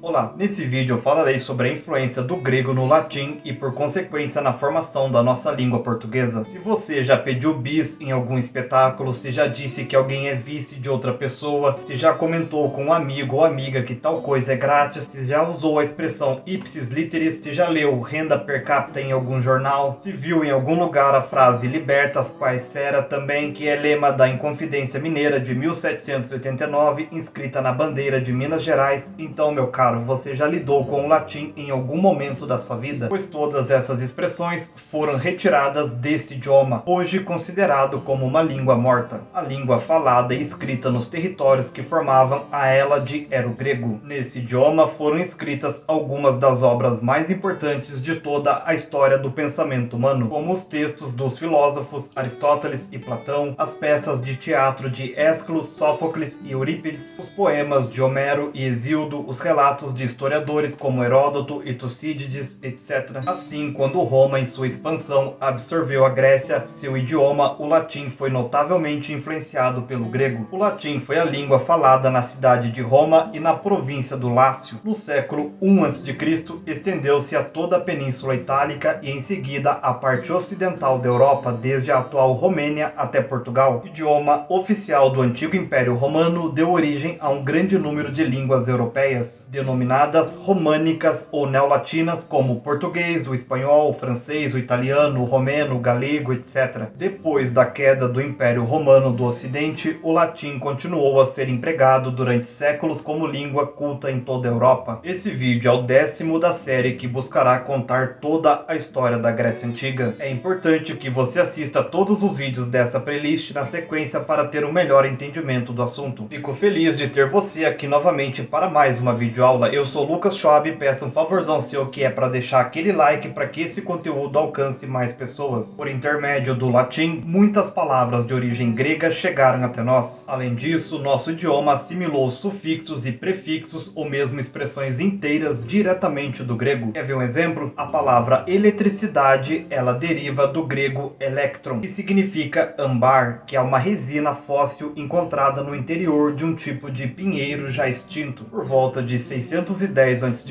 Olá, nesse vídeo eu falarei sobre a influência do grego no latim e por consequência na formação da nossa língua portuguesa. Se você já pediu bis em algum espetáculo, se já disse que alguém é vice de outra pessoa, se já comentou com um amigo ou amiga que tal coisa é grátis, se já usou a expressão ipsis literis, se já leu renda per capita em algum jornal, se viu em algum lugar a frase libertas quae sera também, que é lema da Inconfidência Mineira de 1789, inscrita na bandeira de Minas Gerais, então meu caro, você já lidou com o latim em algum momento da sua vida? Pois todas essas expressões foram retiradas desse idioma, hoje considerado como uma língua morta, a língua falada e escrita nos territórios que formavam a Hélade era o grego. Nesse idioma foram escritas algumas das obras mais importantes de toda a história do pensamento humano, como os textos dos filósofos Aristóteles e Platão, as peças de teatro de Ésquilo, Sófocles e Eurípides, os poemas de Homero e Hesíodo, os relatos de historiadores como Heródoto e Tucídides, etc. Assim, quando Roma, em sua expansão, absorveu a Grécia, seu idioma, o latim, foi notavelmente influenciado pelo grego. O latim foi a língua falada na cidade de Roma e na província do Lácio. No século I a.C., estendeu-se a toda a Península Itálica e em seguida a parte ocidental da Europa, desde a atual Romênia até Portugal. O idioma oficial do antigo Império Romano deu origem a um grande número de línguas europeias, denominadas românicas ou neolatinas, como o português, o espanhol, o francês, o italiano, o romeno, o galego, etc. Depois da queda do Império Romano do Ocidente, o latim continuou a ser empregado durante séculos como língua culta em toda a Europa. Esse vídeo é o 10º da série que buscará contar toda a história da Grécia Antiga. É importante que você assista todos os vídeos dessa playlist na sequência para ter um melhor entendimento do assunto. Fico feliz de ter você aqui novamente para mais uma videoaula. Eu sou Lucas Schwab e peço um favorzão seu que é para deixar aquele like para que esse conteúdo alcance mais pessoas. Por intermédio do latim, muitas palavras de origem grega chegaram até nós. Além disso, nosso idioma assimilou sufixos e prefixos ou mesmo expressões inteiras diretamente do grego. Quer ver um exemplo? A palavra eletricidade, ela deriva do grego electron, que significa âmbar, que é uma resina fóssil encontrada no interior de um tipo de pinheiro já extinto. Por volta de 610 a.C.,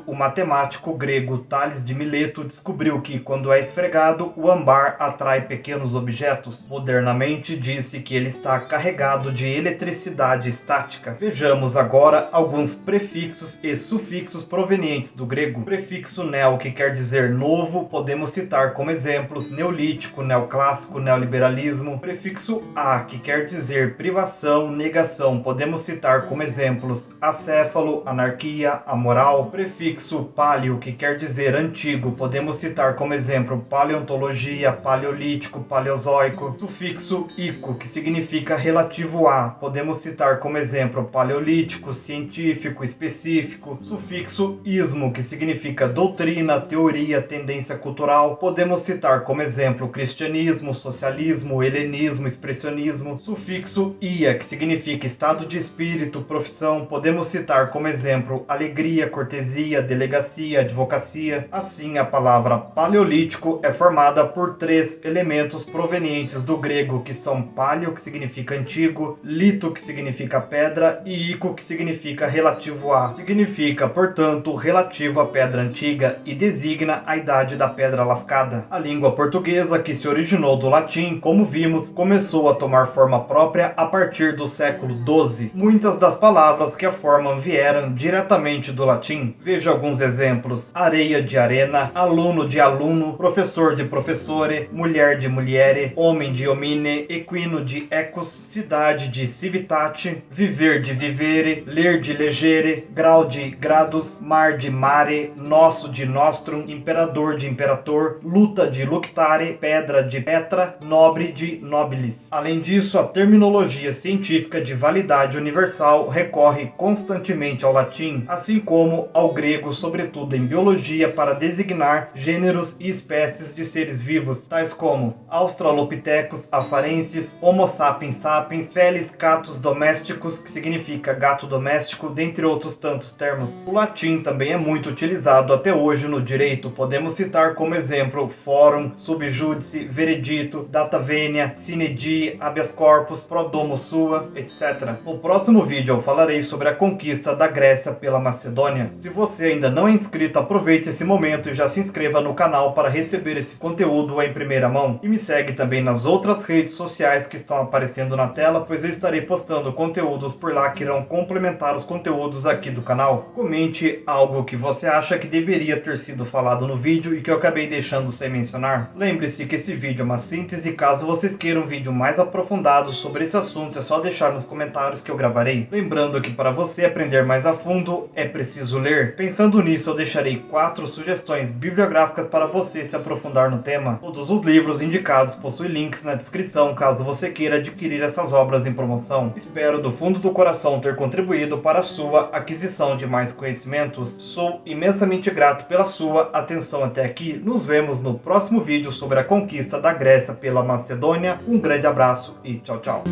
o matemático grego Tales de Mileto descobriu que, quando é esfregado, o âmbar atrai pequenos objetos. Modernamente, disse que ele está carregado de eletricidade estática. Vejamos agora alguns prefixos e sufixos provenientes do grego. O prefixo neo, que quer dizer novo, podemos citar como exemplos neolítico, neoclássico, neoliberalismo. O prefixo a, que quer dizer privação, negação, podemos citar como exemplos acéfalo, anarquia, amoral. O prefixo paleo, que quer dizer antigo, podemos citar como exemplo paleontologia, paleolítico, paleozoico. Sufixo ico, que significa relativo a, podemos citar como exemplo paleolítico, científico, específico. Sufixo ismo, que significa doutrina, teoria, tendência cultural, podemos citar como exemplo cristianismo, socialismo, helenismo, expressionismo. Sufixo ia, que significa estado de espírito, profissão, podemos citar como exemplo alegria, cortesia, delegacia, advocacia. Assim, a palavra paleolítico é formada por 3 elementos provenientes do grego, que são paleo, que significa antigo, lito, que significa pedra, e ico, que significa relativo a. Significa, portanto, relativo à pedra antiga e designa a idade da pedra lascada. A língua portuguesa, que se originou do latim, como vimos, começou a tomar forma própria a partir do século XII. Muitas das palavras que a formam vieram diretamente do latim. Veja alguns exemplos: areia de arena, aluno de aluno, professor de professore, mulher de mulhere, homem de homine, equino de equus, cidade de civitate, viver de vivere, ler de legere, grau de gradus, mar de mare, nosso de nostrum, imperador de imperator, luta de luctare, pedra de petra, nobre de nobilis. Além disso, a terminologia científica de validade universal recorre constantemente ao latim, assim como ao grego, sobretudo em biologia, para designar gêneros e espécies de seres vivos, tais como Australopithecus afarensis, Homo sapiens sapiens, Felis catus domesticus, que significa gato doméstico, dentre outros tantos termos. O latim também é muito utilizado até hoje no direito. Podemos citar como exemplo fórum, subjúdice, veredito, data venia, sine die, habeas corpus, pro domo sua, etc. No próximo vídeo eu falarei sobre a conquista da Grécia Grécia pela Macedônia. Se você ainda não é inscrito, aproveite esse momento e já se inscreva no canal para receber esse conteúdo em primeira mão. E me segue também nas outras redes sociais que estão aparecendo na tela, pois eu estarei postando conteúdos por lá que irão complementar os conteúdos aqui do canal. Comente algo que você acha que deveria ter sido falado no vídeo e que eu acabei deixando sem mencionar. Lembre-se que esse vídeo é uma síntese, caso vocês queiram um vídeo mais aprofundado sobre esse assunto é só deixar nos comentários que eu gravarei. Lembrando que para você aprender mais a fundo é preciso ler. Pensando nisso, eu deixarei 4 sugestões bibliográficas para você se aprofundar no tema. Todos os livros indicados possuem links na descrição caso você queira adquirir essas obras em promoção. Espero do fundo do coração ter contribuído para a sua aquisição de mais conhecimentos. Sou imensamente grato pela sua atenção até aqui. Nos vemos no próximo vídeo sobre a conquista da Grécia pela Macedônia. Um grande abraço e tchau, tchau.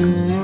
Tchau.